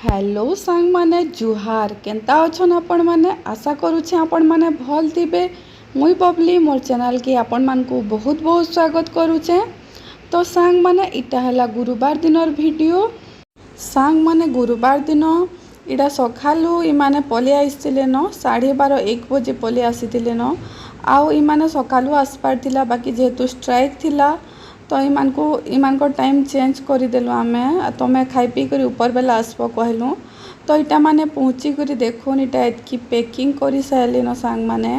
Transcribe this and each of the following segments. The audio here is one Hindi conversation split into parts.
हेलो सांग माने जुहार केंता अछन आपण माने आशा करूछे आपण माने भल थिबे। मुई बबली मोर चैनल के आपण मान को बहुत बहुत स्वागत करूछे। तो सांग माने इटा हला गुरुवार दिनर वीडियो। सांग माने गुरुवार दिन इटा सखालू इमाने पले आइसतिले न 12:30 1 बजे पले आसीतिले न आउ इमाने सखालू आसपार थिला बाकी जेहेतु स्ट्राइक थिला तो इमान को टाइम चेंज करदेलु आमे तुम्हें खाई पी कर ऊपर बेला आसब कहलु। तो इटा माने पहुँची कर देखुन इटा एतकी पैकिंग कर सारे सांग माने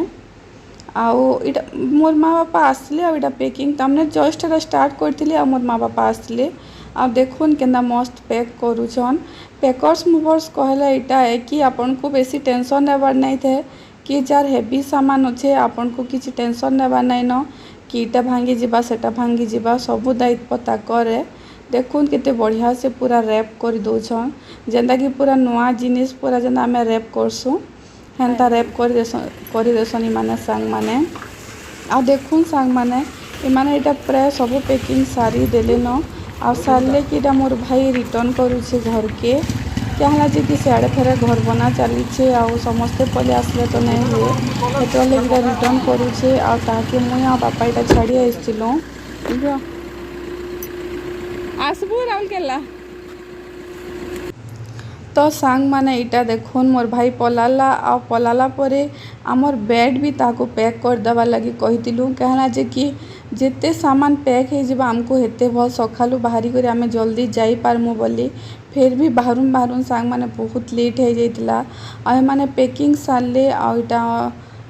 आउ इटा मोर माँ बापा आसले आ इटा पैकिंग तमने जस्ट स्टार्ट करथिले आ मोर माँ बापा आसले आ देखुन केंदा मस्त पैक करूछन। पैकर्स मूवर्स कहले इटा है कि आपन को बेसी टेंशन नेबार नहीं थे कि जार हेवी सामान अच्छे आपन को किसी टेंशन नेबार नहीं न कि इटा भांगी जीवा सेटा भांगी जीवा सबू दायित्व ताकरे। देखुन केते बढ़िया से पूरा रैप कर दौछन जेंता कि पूरा नुआ जिनिस पूरा जेंता आमे रैप करसु हेंता रैप कर देसन इमाने सांग माने। आ देखुन सांग माने इमाने इटा प्राय सबू पैकिंग सारी देले न आ सारे कि इटा मोर भाई रिटर्न करूछे घर के क्या हला जे कि सियाड़े फेरे घर बना चलीछे आ समस्ते पले आसले तो नहीं हुए हेतु लगे रिटर्न करूछे आ ताके मुई आ बापा इटा छाड़ी आइसतिलो आसबू राहुल केला। तो सांग माने इटा देखुन मोर भाई पलाला आ पलाला परे आमर बेड भी ताको पैक कर देवा लगी कहितिलु कहला जे कि जेते सामान पैक हो जिबा हमको हेते भल सखालू बाहरी कर आमे जल्दी जाई पारमु बोली फिर भी बाहरुन सांग माने बहुत लेट हो जाइतिला आ माने पैकिंग सारले आ इटा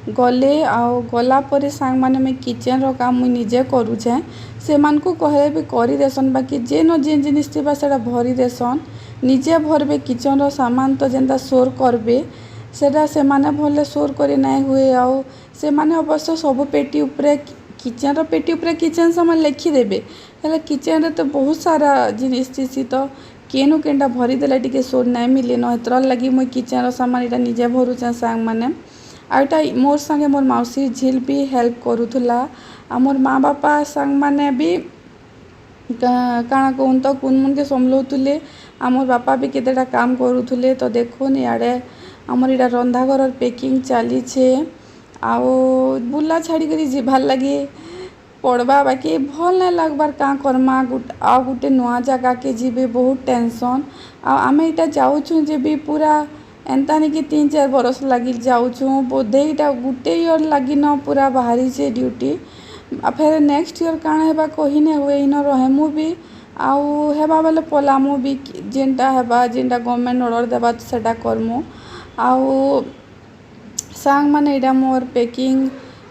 गले आ गला परे सांग माने मैं किचन रो काम मुई निजे करूछे से मान को कहले भी करी देसन बाकी जे न जे जिनिस थिबा सेटा भरी देसन निजे भरबे किचन रो सामान तो जेंता सोर करबे सेटा से माने भले सोर करे नहीं हुए आउ से माने अवश्य सब पेटी उपरे किचन रो पेटी उपरे किचन सामान लिखी देबे हेले किचन रे तो बहुत सारा जिनिस थी तो केनु केनटा भरी देला टिके सोर नहीं मिले न हेतर लगी मुई किचन रो सामान इटा निजे भरुछे सांग माने आ इटा मोर संगे मोर मौसी झील भी हेल्प करूथुला आ मोर माँ बापा सांग माने भी काଣା कहून तो कुन मुन के संभलौतुले आ मोर बापा भी केतेटा काम करूथुले। तो देखुन इयाड़े आमर इटा रंधा घर पैकिंग चली छे आओ बुला छाड़ी करी जीवार लगे पड़वा बाकी भल नहीं लगबार का करमा आ गोटे नुआ जगह के जीवे बहुत टेंशन आमे इटा जाऊँ जे भी पूरा एंता नहीं कि 3-4 बरस लगी जाऊँ बोधे इटा गोटे ईयर लगी न पूरा बाहरी से ड्यूटी फिर नेक्स्ट ईयर काଣା हेबा कही नहीं हुए इन रहेमु भी आउ हेबा बेले पलामु भी जेनटा हेबा जेनटा गवर्नमेंट ऑर्डर देबा सेटा करमु आउ सांग माने इटा मोर पैकिंग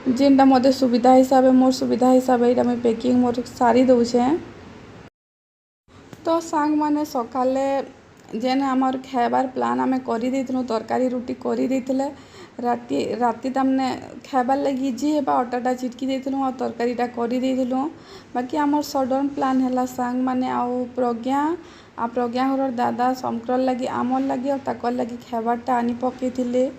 जेनटा मते सुविधा हिसाब मोर सुविधा हिसाब इटा मैं पैकिंग मोर सारी दउछे। तो सांग माने सकाले जेने आमर खाइबार प्लान आमे करी देथिनु तरकारी रुटी करी देथिले राति तमने खाइबार लगी जी हेबा अटाटा चिटकी देथिनु आ तरकारीटा करी देथिलु बाकी आमर सडन प्लान हैला सांग माने आउ प्रज्ञा घर दादा समकर लगी आमर लगी और ताकर लगी खाइबारटा आनी पकेइथिले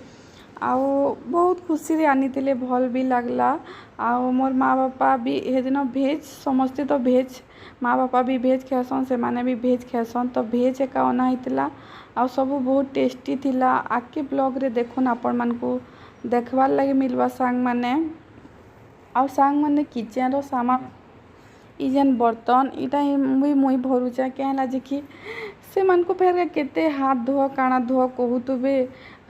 आउ बहुत खुशी रे आनीतिले भल भी लगला आउ मोर माँ बापा भी हेदिन भेज समस्ते तो भेज माँ बापा भी भेज खाएसन से माने भी भेज खाएसन तो भेज एका अना होइतिला आउ सब बहुत टेस्टी थिला। आके ब्लॉग रे देखुन आपण मान को देखबार लगे मिलवा सांग माने आउ सांग माने किचन रो सामान ई जेन बर्तन इटा मुई भरुचा कहला जे कि से मान को फेर केते हाथ धुआ काना धुआ कहूतबे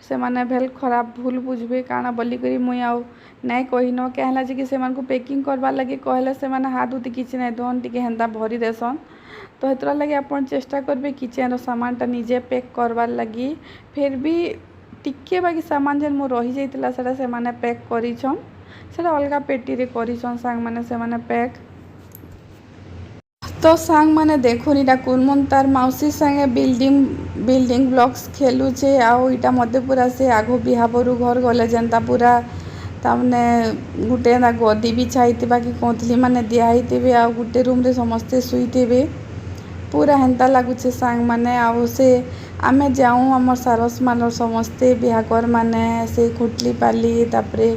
से माने भेल खराब भूल बुझबे काना बोली करी मुई आउ नहीं कही न कहला जे कि से मान को पैकिंग करवा लगे कहले से माने हाथ उती किछि नहीं धोन टिके हेंता भरी देसन तो हेतरा लगे आपण चेष्टा करबे किचन रो सामानटा निजे पैक करवार लगी फिर भी टिके बाकी सामान जेन मो रही जाइतिला सेटा से माने पैक करिछन सेटा अलगा पेटी रे करिछन सांग माने से माने पैक। तो सांग माने देखुन इटा कुनमुन तार मौसी संगे बिल्डिंग ब्लॉक्स खेलुचे आउ इटा मते पूरा से आगो बिहाबरू घर गले जेनता पूरा तामने गुटे ना गदी भी छाइतिबा कि कोथली माने दिया हितिबे आ गुटे रूम रे समस्ते सुइतिबे पूरा हेंता लागुचे सांग माने आउ से आमे जाऊँ हमर सारस मानर समस्ते बिहाकर माने से खुटली पाली तापरे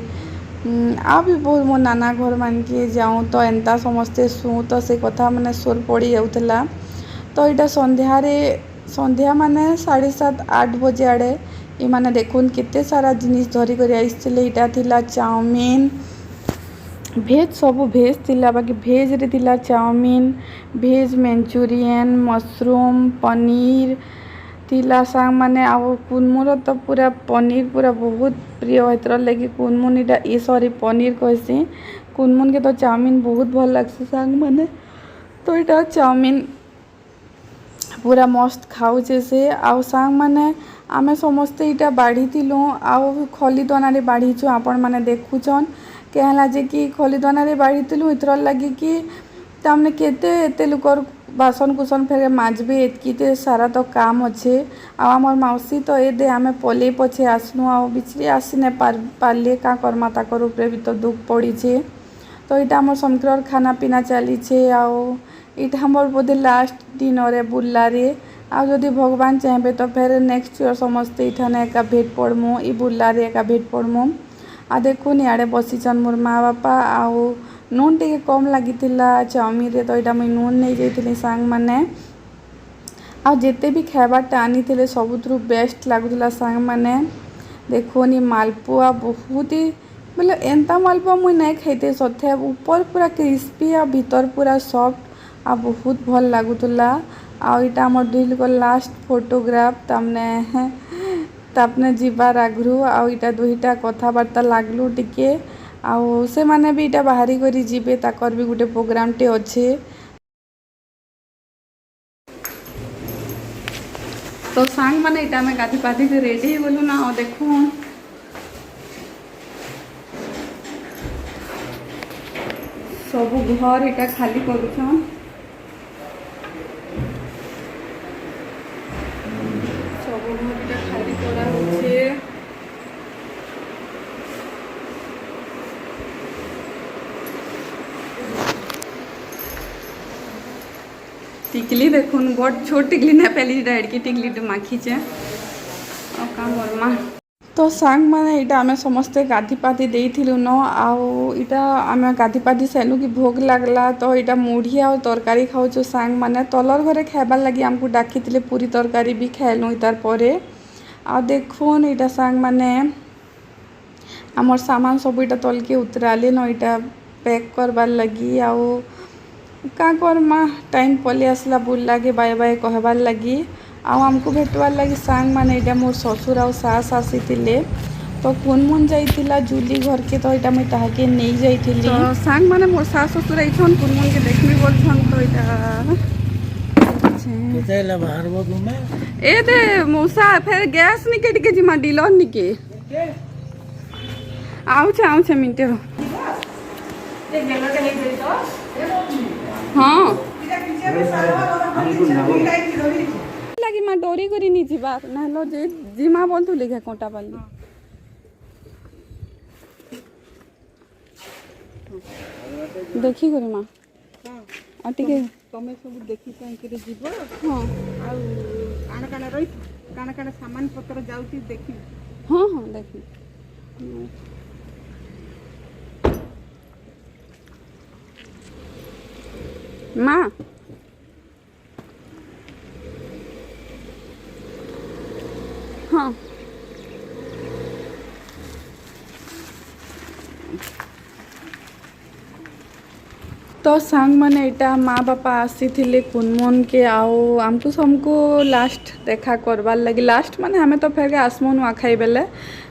आ भी बहुत मो नाना घर मान के जाऊँ तो एंता समस्ते शु तो से कथा माने सोर पड़ी जाउथला। तो इटा संध्यारे संध्या माने 7:30-8 बजे आड़े ये माने देखुन केते सारा जिनिस धरी कर आइसले। इटा थिला चाउमीन भेज सब भेज थिला बाकी भेज रे थिला चाउमीन भेज मंचूरियन मशरूम पनीर थिला सांग माने आउ कुनमुर तो पूरा पनीर पूरा बहुत प्रिय हेतर लगी कुनमुन इटा ये सॉरी पनीर कहसी कुनमुन के तो चाउमीन बहुत भल लगसी सांग माने तो इटा चाउमीन पूरा मस्त खाऊचे से आउ सांग माने आमे समस्ते इटा बाढ़ी थिलु आउ खली दनारे बाढ़ीचु आपण माने देखुछन कहला जे कि खली दनारे बाढ़ी थिलु इतर लगी कि तमने केते एते लुकर बासन कुसन फेर माजबे एतकीते सारा तो काम अच्छे आ हमर मौसी तो ए दे आमे पले पछे आसनु आ बिचरी आसी ने पारले का कर्मा ताकर ऊपर भी तो दुख पड़ी छे तो इटा हमर समग्र खाना पीना चली छे आ इटा हमर बोधे लास्ट दिन रे बुल्ला रे आ जदि भगवान चाहबे तो फिर नेक्स्ट ईयर समस्ते इठाने एका भेट पड़मु ई बुल्ला रे एका भेट पड़मु आ देखुन इे बसीचन मोर माँ बापा आउ नून टे कम लगी चाउमीन रे तो यहाँ मुझे नून नहीं जाइली सांग माने आ जेते भी खाबाटा आनी थे सबुठु बेस्ट लगुला सांग माने देखुन मालपुआ बहुत ही मतलब एंता मालपुआ मुझे नहीं खाइते सथे ऊपर पूरा क्रिस्पी आ भीतर पूरा सॉफ्ट आ बहुत भल लगुला आईटा आम दिल को लास्ट फोटोग्राफ तापने जीवार आगु आईटा दुईटा कथबार्ता लागलु टिके आउ से माने भी इटा बाहरी करी जीवे ताकर भी गोटे प्रोग्राम टे अच्छे तो सांग माने इटा में गाधी पाधी के रेडी हो गलु ना देखु सब घर इटा खाली करूछन सब घर इटा खाली करा होछे टिकली देखुन बहुत छोट टिकली ना पहली डाइड की टिकली तो माखी चे और काम करमा तो सांग माने इटा आमे समस्ते गाधी पाधी देइथिलु न आउ इटा आमे गाधी पाधी सेनु की भोग लागला तो इटा मुढ़ी आ तरकारी खाऊछु सांग माने तलर घरे खाइबार लगी हमको डाकिथिले पूरी तरकारी भी खाइलु इतार परे आ देखुन इटा सांग माने हमर सामान सब इटा तल के उतराले न इटा पैक करबार लगी आउ का करमा टाइम पले आसला बुल लगे बाय बाय कहबार लगी आउ हमको भेटवार लगी सांग माने इटा मोर ससुर आउ सास आसी थिले तो कुनमुन जाइतिला जूली घर के तो इटा मैं ताहाके नहीं जाइतिली तो सांग माने मोर सास ससुर आइछन कुनमुन के देखबी बोलछन तो इटा केतेला बाहर बगु में ए दे मौसा फेर गैस निकट के जिमा डिलर निके आउ छे मिनटे रो ए गेलो के नहीं तो हाँ लगी माँ डोरी करी नहीं जीवार ना लो जे जिमा बोल तू लिखे कोटा पाली देखी करी माँ आ टिके तमे सब देखि के जीव हाँ काना काना रही काना काना सामान पत्र जाउती देखि हाँ हाँ देखी माँ हाँ तो सांग माने इटा माँ बापा आसी थिले कुनमुन के आओ आमको सबको लास्ट देखा करबार लगी लास्ट माने हमें तो फेर आसमो नुआ खाई बेले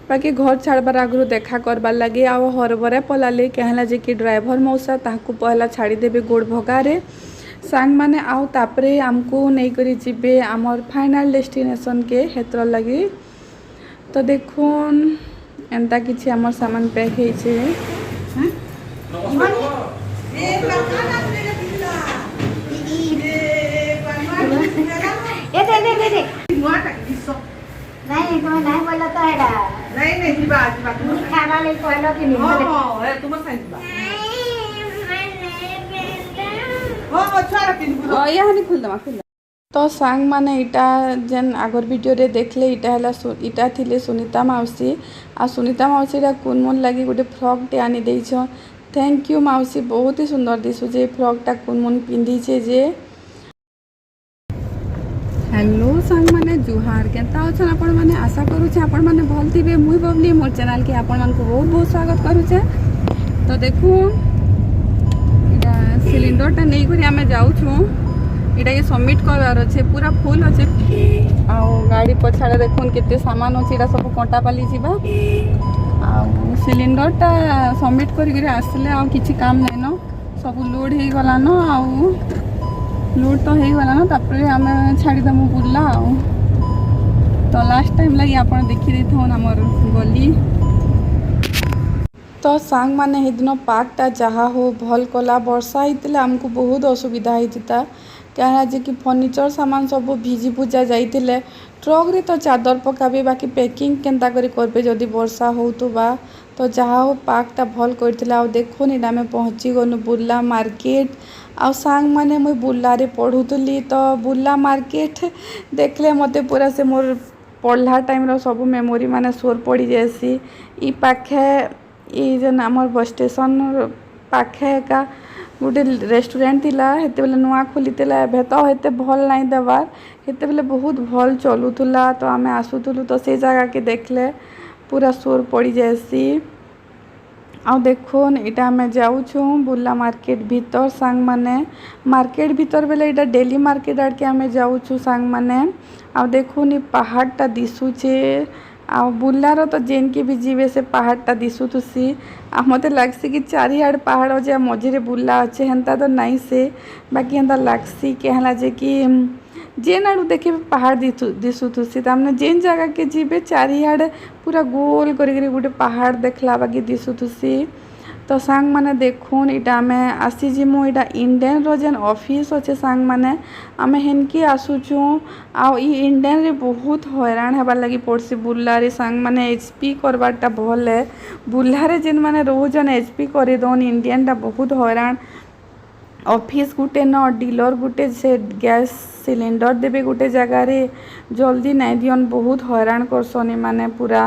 बाकी घर छाड़बार आगु देखा करबार लगी आओ हरबरे पलाले कहला जे कि ड्राइवर मौसा ताकू पहला छाड़ी देबे गोड़ भगारे सांग माने आओ तापरे आमको नहीं करी जीवे आमर फाइनल डेस्टिनेशन के हेतर लगी तो देखुन एंता किछि आमर सामान पैक है छे नहीं तो नहीं बोला तो है नहीं जीवा खाना ले कहलो कि नहीं हां है तुम साइड बा हां छोरा पिन यहाँ नहीं खुल दमा खुल तो सांग माने इटा जेन आगर वीडियो रे देखले इटा हला इटा थिले सुनीता माउसी आ सुनीता माउसी रा कुनमुन लगी गोटे फ्रॉक टे आनी देइछ थैंक यू माउसी बहुत ही सुंदर दिसु जे फ्रॉक टा कुनमुन पिंदी छे जे हेलो हेलो सांग माने जुहार केनता अछन आपण माने आशा करूछे आपण माने भल थिबे मुई बबली मोर चैनल के आपण मानक बहुत बहुत स्वागत करूछे। तो देखू इटा सिलिंडर टा नै करी आमे जाउछु इटा के सबमिट करवार अच्छे पूरा फुल अच्छे आ गाड़ी पछाड़े देखुन केते सामान अछि इटा सब कंटा पाली जिबा आ सिलिंडर टा सबमिट करी आसले आ किछि काम नै न सब लोड हे गला न आ लोड तो हो गला ना तापर आम छाड़ीदेमु बुर्ला तो लास्ट टाइम लगी आप देखी देथन आमर गली तो सांग माने हेदिन पाकटा जहाँ हो भल कला वर्षा होता आमको बहुत असुविधा होता क्या जे कि फर्निचर सामान सब भिजी भुजा जाइए ट्रक रे तो चादर पकाबे बाकी पैकिंग केनता करी करबे जदि वर्षा होतुबा तो जहाँ हो पाकटा भल करथिला आ देखुन इटा में पहुँची गनु बुर्ला मार्केट आ सांग माने मुई बुर्ला पढ़ुली तो बुर्ला मार्केट देखले मते पूरा से मोर पढ़ला टाइम रो सब मेमोरी माने सोर पड़ी जैसी ई पाखे ई जन आमर बस स्टेशन पाखे का गोटे रेस्टोरेंट थिला हेते बेले नुआ खोलीला एबे तो हेते भल नहीं देवार हेते बेले बहुत भल चलुला तो आमे आसुथुलु तो से जगह के देखले पूरा सोर पड़ी जैसी आ देखुन इटा आमे जाउछु बुर्ला मार्केट भीतर सांग माने मार्केट भीतर बेले इटा डेली मार्केट आड़ के आमे जाउछु सांग माने आ देखुन ई पहाड़टा दिसुचे आ बुर्लार तो जेन के भी जीवे से पहाड़टा दिसुथुसी आ मते लागसी कि चारिआड़ पहाड़ अजे मझिरे बुर्ला अच्छे हेन्ता तो नहीं से बाकी हेन्ता लागसी कहला जे कि जेन आड़ू देखे पहाड़ दिसुथुसी तामने जेन जगह के जीवे चारिआड़ पूरा गोल करी गोटे पहाड़ देखला बाकी दिसुथुसी तो सांग माने देखुन इटा आमे आसी जिमु इटा इंडियन रो जेन ऑफिस अच्छे सांग माने आमे हेनकी आसुचु आ ई इंडियन रे बहुत हैरान हेबार लगी पड़सी बुर्ला रे सांग माने एचपी करबारटा भल है बुर्ला रे जेन माने रोजन एचपी करे दोन इंडियन टा बहुत हैरान ऑफिस गुटे न डीलर गुटे से गैस सिलिंडर देबे गुटे जगह रे जल्दी नहीं दियन बहुत हैरान करसन माने पूरा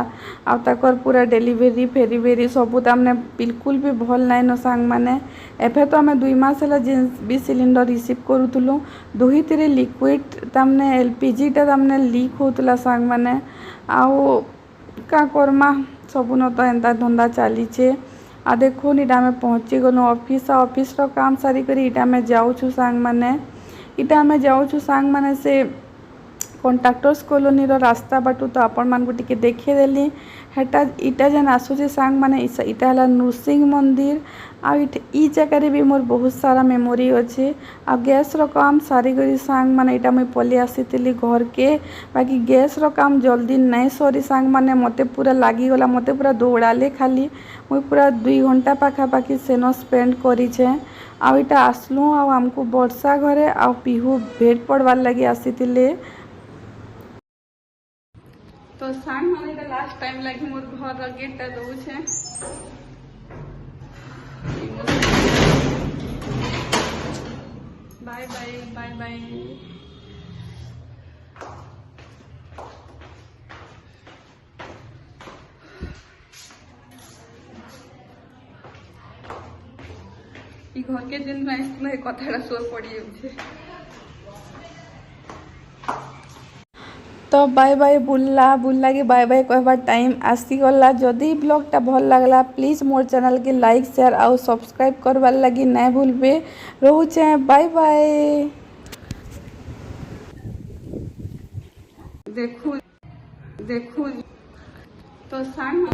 आ तकर पूरा डिलीवरी फेरीवेरी सब तामने बिल्कुल भी भल नहीं न सांग माने एफे तो आमे 2 मास हला जेन भी सिलिंडर रिसीव करूतुलु दुही तीरे लिक्विड तामने एलपीजी टा तामने लीक होतला सांग माने आउ का करमा सब न तो एंता धंदा चलीचे आ देखुन इटा में पहुँची गलु ऑफिस रो काम सारी करी इटा में जाऊछु सांग माने इटा में जाऊछु सांग माने से कॉन्ट्रैक्टर्स कॉलोनी रो रास्ता बाटू तो आपण मान को टिके देखे देली हेटा इटा जन आसुचे सांग माने इटा हला नृसिंह मंदिर आ ई जगह रे भी मोर बहुत सारा मेमोरी अच्छे आ गैस रो काम सारी करी सांग माने इटा मुई पली आसीतिली घर के बाकी गैस रो काम जल्दी नहीं सरी सांग माने मते पूरा लागी गला मते पूरा दौड़ाले खाली मुई पूरा 2 घंटा पाखापाखि सेनो स्पेंड करी छे आ इटा आसलु आ हमको वर्षा घरे आ पिहू भेट पड़वार लगी आसीतिले तो सांग माने का लास्ट टाइम लगी मोर घर रो गेट दउ छे बाय बाय बाय बाय ई घर के दिन में कथाड़ा सोर पड़ी जाउछे तो बाय बाय बुल्ला के बाय बाय कहबार टाइम आसीगला जदि ब्लॉगटा भल लागला प्लीज मोर चैनल के लाइक शेयर और सब्सक्राइब करवार लगी नहीं भूलबे रोचे बाय बाय देखू तो सांग